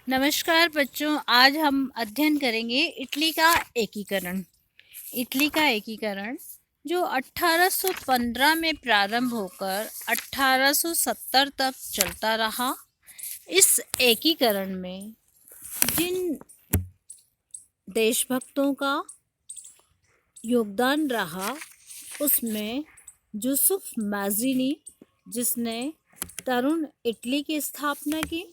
नमस्कार बच्चों, आज हम अध्ययन करेंगे इटली का एकीकरण। इटली का एकीकरण जो 1815 में प्रारंभ होकर 1870 तक चलता रहा। इस एकीकरण में जिन देशभक्तों का योगदान रहा उसमें यूसुफ माज़िनी, जिसने तरुण इटली की स्थापना की,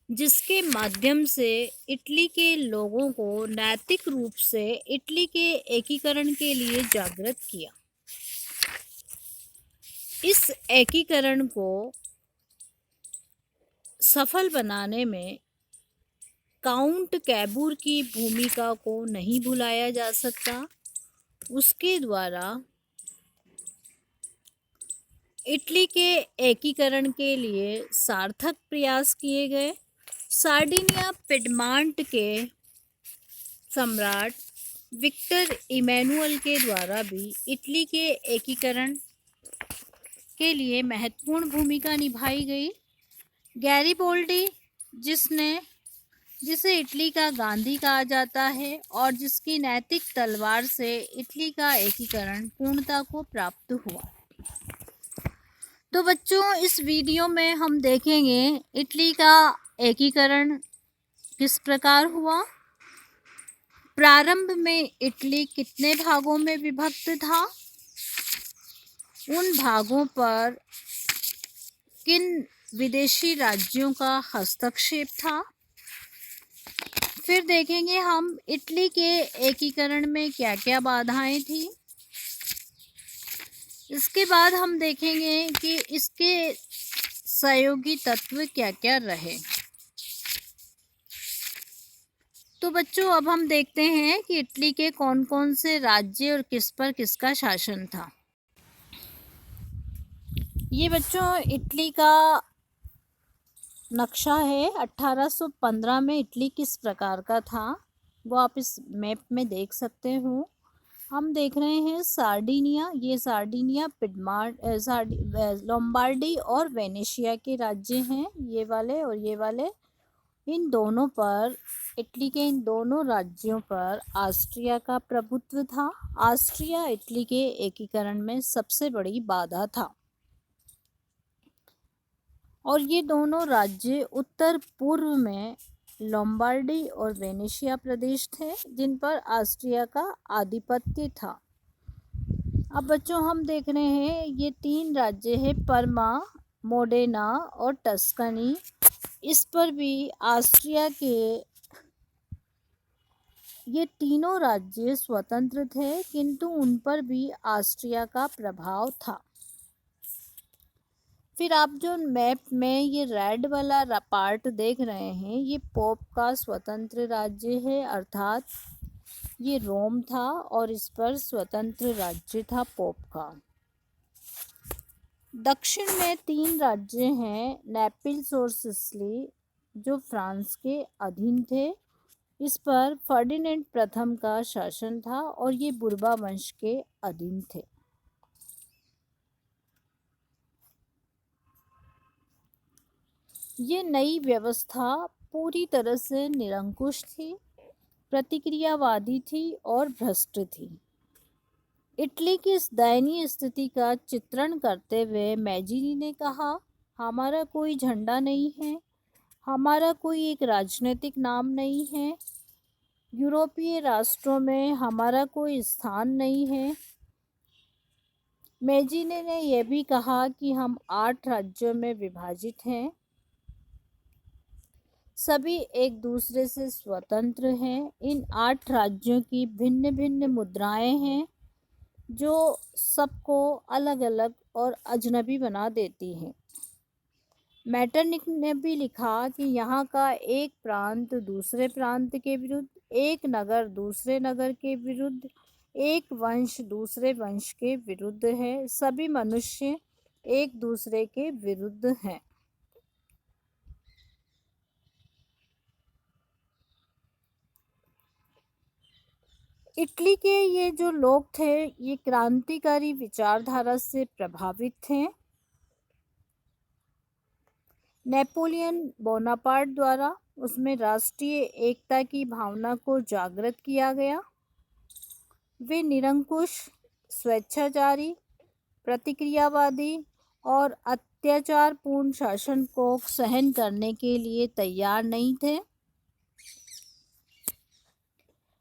जिसके माध्यम से इटली के लोगों को नैतिक रूप से इटली के एकीकरण के लिए जागृत किया। इस एकीकरण को सफल बनाने में काउंट कैबूर की भूमिका को नहीं भुलाया जा सकता। उसके द्वारा इटली के एकीकरण के लिए सार्थक प्रयास किए गए। सार्डिनिया पिडमांट के सम्राट विक्टर इमैनुअल के द्वारा भी इटली के एकीकरण के लिए महत्वपूर्ण भूमिका निभाई गई। गैरिबोल्डी, जिसे इटली का गांधी कहा जाता है और जिसकी नैतिक तलवार से इटली का एकीकरण पूर्णता को प्राप्त हुआ। तो बच्चों, इस वीडियो में हम देखेंगे इटली का एकीकरण किस प्रकार हुआ। प्रारंभ में इटली कितने भागों में विभक्त था, उन भागों पर किन विदेशी राज्यों का हस्तक्षेप था। फिर देखेंगे हम इटली के एकीकरण में क्या क्या बाधाएं थी। इसके बाद हम देखेंगे कि इसके सहयोगी तत्व क्या क्या रहे। तो बच्चों, अब हम देखते हैं कि इटली के कौन कौन से राज्य और किस पर किसका शासन था। ये बच्चों इटली का नक्शा है। 1815 में इटली किस प्रकार का था वो आप इस मैप में देख सकते हो। हम देख रहे हैं सार्डिनिया, ये सार्डिनिया लोम्बार्डी और वेनेशिया के राज्य हैं, ये वाले और ये वाले। इन दोनों पर, इटली के इन दोनों राज्यों पर ऑस्ट्रिया का प्रभुत्व था। ऑस्ट्रिया इटली के एकीकरण में सबसे बड़ी बाधा था और ये दोनों राज्य उत्तर पूर्व में लोम्बार्डी और वेनेशिया प्रदेश थे, जिन पर ऑस्ट्रिया का आधिपत्य था। अब बच्चों हम देख रहे हैं ये तीन राज्य है, परमा, मोडेना और टस्कनी। इस पर भी ऑस्ट्रिया के ये तीनों राज्य स्वतंत्र थे, किंतु उन पर भी ऑस्ट्रिया का प्रभाव था। फिर आप जो मैप में ये रेड वाला पार्ट देख रहे हैं, ये पोप का स्वतंत्र राज्य है, अर्थात ये रोम था और इस पर स्वतंत्र राज्य था पोप का। दक्षिण में तीन राज्य हैं, नेपल्स और सिसिली, जो फ्रांस के अधीन थे। इस पर फर्डिनेंड प्रथम का शासन था और ये बुर्बा वंश के अधीन थे। ये नई व्यवस्था पूरी तरह से निरंकुश थी, प्रतिक्रियावादी थी और भ्रष्ट थी। इटली की इस दयनीय स्थिति का चित्रण करते हुए मैजीनी ने कहा, हमारा कोई झंडा नहीं है, हमारा कोई एक राजनीतिक नाम नहीं है, यूरोपीय राष्ट्रों में हमारा कोई स्थान नहीं है। मैजीनी ने यह भी कहा कि हम 8 राज्यों में विभाजित हैं, सभी एक दूसरे से स्वतंत्र हैं। इन 8 राज्यों की भिन्न भिन्न मुद्राएं हैं जो सबको अलग अलग और अजनबी बना देती हैं। मैटरनिक ने भी लिखा कि यहाँ का एक प्रांत दूसरे प्रांत के विरुद्ध, एक नगर दूसरे नगर के विरुद्ध, एक वंश दूसरे वंश के विरुद्ध है, सभी मनुष्य एक दूसरे के विरुद्ध हैं। इटली के ये जो लोग थे, ये क्रांतिकारी विचारधारा से प्रभावित थे। नेपोलियन बोनापार्ट द्वारा उसमें राष्ट्रीय एकता की भावना को जागृत किया गया। वे निरंकुश, स्वेच्छाचारी, प्रतिक्रियावादी और अत्याचारपूर्ण शासन को सहन करने के लिए तैयार नहीं थे।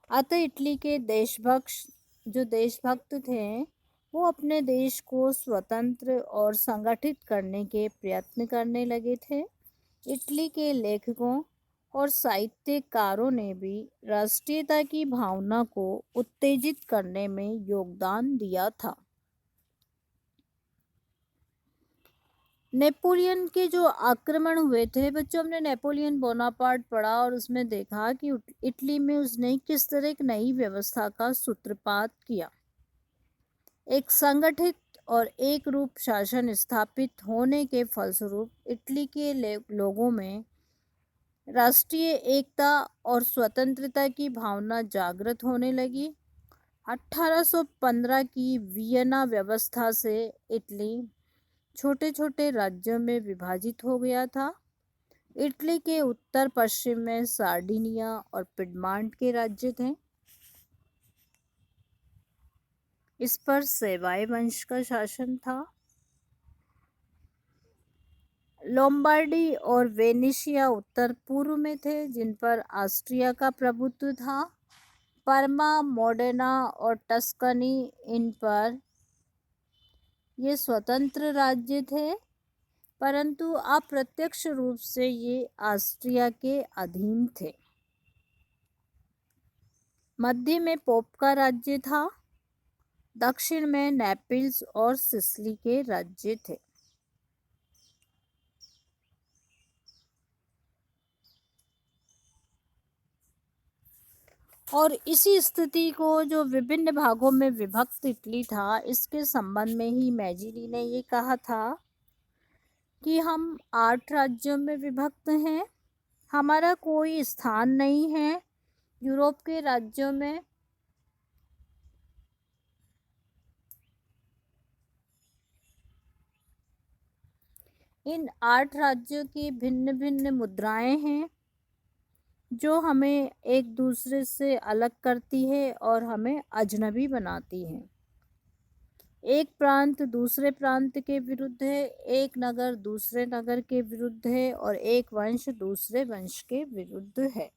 अतः इटली के देशभक्त थे, वो अपने देश को स्वतंत्र और संगठित करने के प्रयत्न करने लगे थे। इटली के लेखकों और साहित्यकारों ने भी राष्ट्रीयता की भावना को उत्तेजित करने में योगदान दिया था। नेपोलियन के जो आक्रमण हुए थे बच्चों, हमने नेपोलियन बोनापार्ट पढ़ा और उसमें देखा कि इटली में उसने किस तरह एक नई व्यवस्था का सूत्रपात किया। एक संगठित और एक रूप शासन स्थापित होने के फलस्वरूप इटली के लोगों में राष्ट्रीय एकता और स्वतंत्रता की भावना जागृत होने लगी। 1815 की वियना व्यवस्था से इटली छोटे छोटे राज्यों में विभाजित हो गया था। इटली के उत्तर पश्चिम में सार्डिनिया और पिडमांट के राज्य थे। इस पर सेवाई वंश का शासन था। लोम्बार्डी और वेनेशिया उत्तर पूर्व में थे, जिन पर ऑस्ट्रिया का प्रभुत्व था। परमा, मोडेना और टस्कनी, इन पर ये स्वतंत्र राज्य थे, परंतु अप्रत्यक्ष रूप से ये ऑस्ट्रिया के अधीन थे। मध्य में पोप का राज्य था। दक्षिण में नेपल्स और सिसिली के राज्य थे। और इसी स्थिति को जो विभिन्न भागों में विभक्त इटली था, इसके संबंध में ही मैजिली ने ये कहा था कि हम 8 राज्यों में विभक्त हैं, हमारा कोई स्थान नहीं है यूरोप के राज्यों में। इन 8 राज्यों की भिन्न भिन्न मुद्राएं हैं जो हमें एक दूसरे से अलग करती है और हमें अजनबी बनाती है। एक प्रांत दूसरे प्रांत के विरुद्ध है, एक नगर दूसरे नगर के विरुद्ध है और एक वंश दूसरे वंश के विरुद्ध है।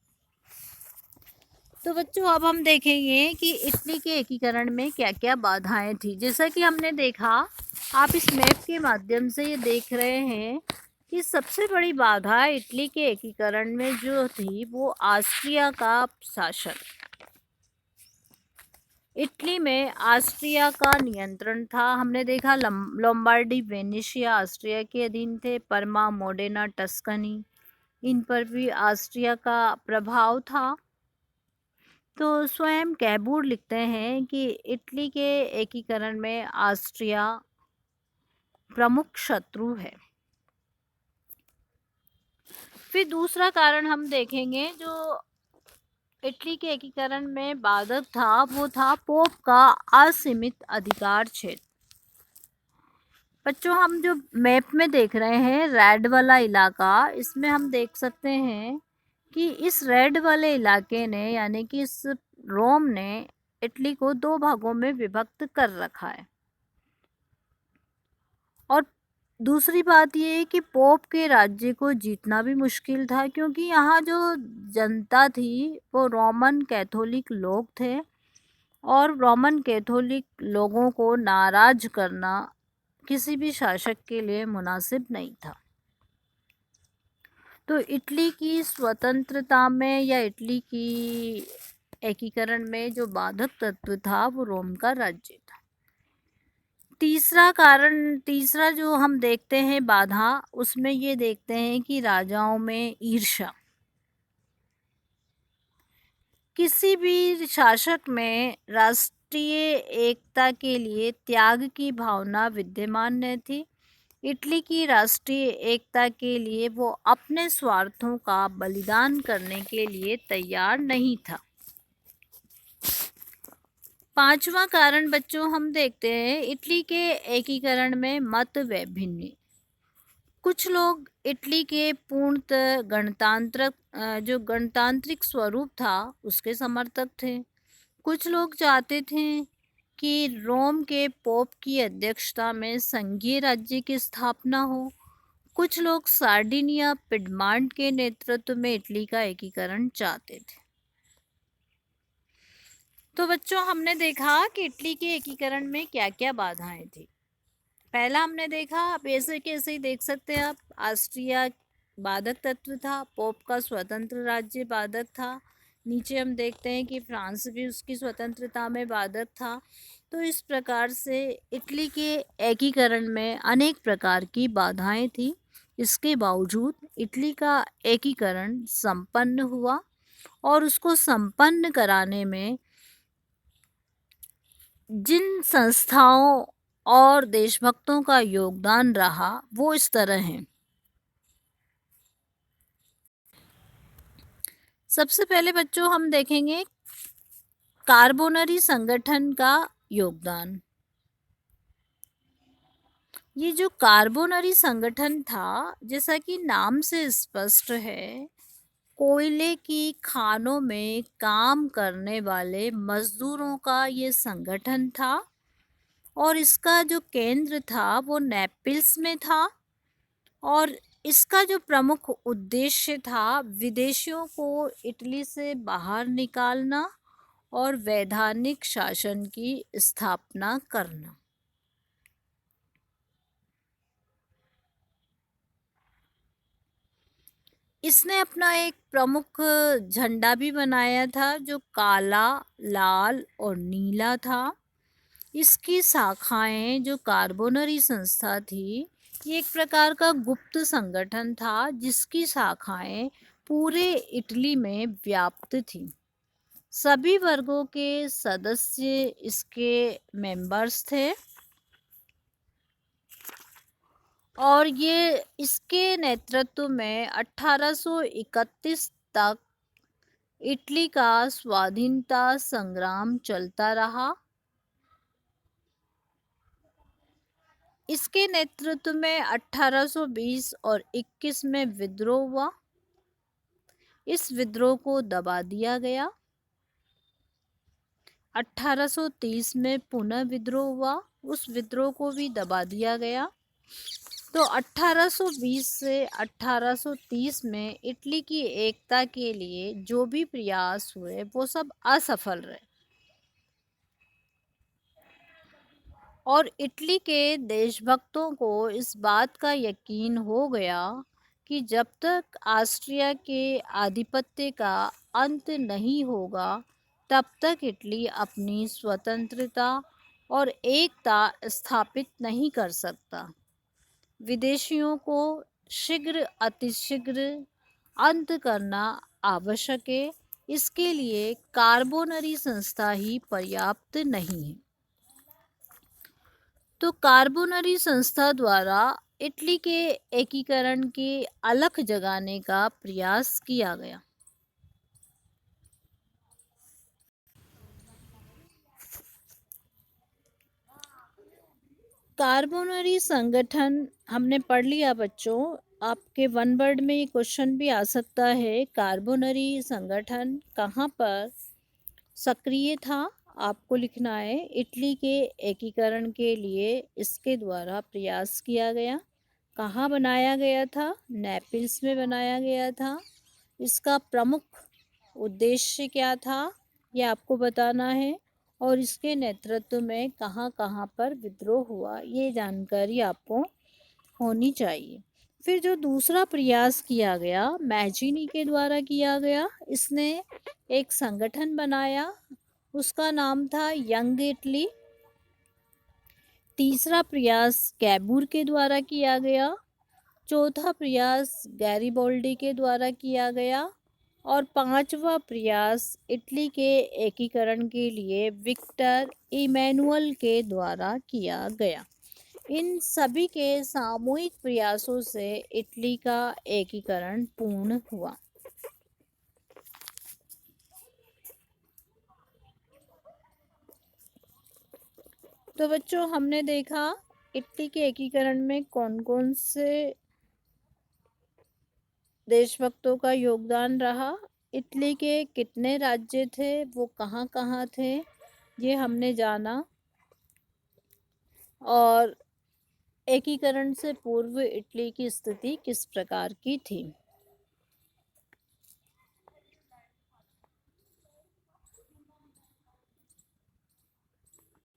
तो बच्चों, अब हम देखेंगे कि इटली के एकीकरण में क्या क्या बाधाएं थी। जैसा कि हमने देखा, आप इस मैप के माध्यम से ये देख रहे हैं कि सबसे बड़ी बाधा इटली के एकीकरण में जो थी वो ऑस्ट्रिया का शासन। इटली में ऑस्ट्रिया का नियंत्रण था। हमने देखा लोम्बार्डी, वेनेशिया ऑस्ट्रिया के अधीन थे। परमा, मोडेना, टस्कनी, इन पर भी ऑस्ट्रिया का प्रभाव था। तो स्वयं कैबूर लिखते हैं कि इटली के एकीकरण में ऑस्ट्रिया प्रमुख शत्रु है। फिर दूसरा कारण हम देखेंगे जो इटली के एकीकरण में बाधक था, वो था पोप का असीमित अधिकार क्षेत्र। बच्चों, हम जो मैप में देख रहे हैं रेड वाला इलाका, इसमें हम देख सकते हैं कि इस रेड वाले इलाके ने, यानी कि इस रोम ने इटली को 2 भागों में विभक्त कर रखा है। और दूसरी बात ये है कि पोप के राज्य को जीतना भी मुश्किल था, क्योंकि यहाँ जो जनता थी वो रोमन कैथोलिक लोग थे और रोमन कैथोलिक लोगों को नाराज करना किसी भी शासक के लिए मुनासिब नहीं था। तो इटली की स्वतंत्रता में या इटली की एकीकरण में जो बाधक तत्व था वो रोम का राज्य था। तीसरा जो हम देखते हैं बाधा, उसमें ये देखते हैं कि राजाओं में ईर्ष्या। किसी भी शासक में राष्ट्रीय एकता के लिए त्याग की भावना विद्यमान न थी। इटली की राष्ट्रीय एकता के लिए वो अपने स्वार्थों का बलिदान करने के लिए तैयार नहीं था। 5वां कारण बच्चों हम देखते हैं इटली के एकीकरण में मत वैभिन्न। कुछ लोग इटली के पूर्णतः जो गणतांत्रिक स्वरूप था उसके समर्थक थे। कुछ लोग चाहते थे कि रोम के पोप की अध्यक्षता में संघीय राज्य की स्थापना हो। कुछ लोग सार्डिनिया पिडमांट के नेतृत्व में इटली का एकीकरण चाहते थे। तो बच्चों, हमने देखा कि इटली के एकीकरण में क्या क्या बाधाएं थी। पहला हमने देखा, आप ऐसे कैसे ही देख सकते हैं आप, ऑस्ट्रिया बाधक तत्व था, पोप का स्वतंत्र राज्य बाधक था। नीचे हम देखते हैं कि फ्रांस भी उसकी स्वतंत्रता में बाधक था। तो इस प्रकार से इटली के एकीकरण में अनेक प्रकार की बाधाएं थी। इसके बावजूद इटली का एकीकरण संपन्न हुआ और उसको संपन्न कराने में जिन संस्थाओं और देशभक्तों का योगदान रहा वो इस तरह हैं। सबसे पहले बच्चों हम देखेंगे कार्बोनरी संगठन का योगदान। ये जो कार्बोनरी संगठन था, जैसा कि नाम से स्पष्ट है, कोयले की खानों में काम करने वाले मजदूरों का ये संगठन था और इसका जो केंद्र था वो नेपिल्स में था। और इसका जो प्रमुख उद्देश्य था विदेशियों को इटली से बाहर निकालना और वैधानिक शासन की स्थापना करना। इसने अपना एक प्रमुख झंडा भी बनाया था जो काला, लाल और नीला था। इसकी शाखाएं जो कार्बोनरी संस्था थी, ये एक प्रकार का गुप्त संगठन था जिसकी शाखाएं पूरे इटली में व्याप्त थी। सभी वर्गों के सदस्य इसके मेंबर्स थे और ये इसके नेतृत्व में 1831 तक इटली का स्वाधीनता संग्राम चलता रहा। इसके नेतृत्व में 1820 और 21 में विद्रोह हुआ। इस विद्रोह को दबा दिया गया। 1830 में पुनः विद्रोह हुआ, उस विद्रोह को भी दबा दिया गया। तो 1820 से 1830 में इटली की एकता के लिए जो भी प्रयास हुए वो सब असफल रहे और इटली के देशभक्तों को इस बात का यकीन हो गया कि जब तक ऑस्ट्रिया के आधिपत्य का अंत नहीं होगा तब तक इटली अपनी स्वतंत्रता और एकता स्थापित नहीं कर सकता। विदेशियों को शीघ्र अतिशीघ्र अंत करना आवश्यक है। इसके लिए कार्बोनरी संस्था ही पर्याप्त नहीं है। तो कार्बोनरी संस्था द्वारा इटली के एकीकरण की अलख जगाने का प्रयास किया गया। कार्बोनरी संगठन हमने पढ़ लिया बच्चों। आपके वन वर्ड में ये क्वेश्चन भी आ सकता है, कार्बोनरी संगठन कहाँ पर सक्रिय था। आपको लिखना है इटली के एकीकरण के लिए इसके द्वारा प्रयास किया गया। कहाँ बनाया गया था? नेपिल्स में बनाया गया था। इसका प्रमुख उद्देश्य क्या था ये आपको बताना है और इसके नेतृत्व में कहाँ कहाँ पर विद्रोह हुआ ये जानकारी आपको होनी चाहिए। फिर जो दूसरा प्रयास किया गया मैजिनी के द्वारा किया गया, इसने एक संगठन बनाया, उसका नाम था यंग इटली। तीसरा प्रयास कैबूर के द्वारा किया गया। चौथा प्रयास गैरिबोल्डी के द्वारा किया गया और पांचवा प्रयास इटली के एकीकरण के लिए विक्टर इमैनुअल के द्वारा किया गया। इन सभी के सामूहिक प्रयासों से इटली का एकीकरण पूर्ण हुआ। तो बच्चों, हमने देखा इटली के एकीकरण में कौन कौन से देशभक्तों का योगदान रहा। इटली के कितने राज्य थे, वो कहाँ-कहाँ थे, ये हमने जाना। और एकीकरण से पूर्व इटली की स्थिति किस प्रकार की थी।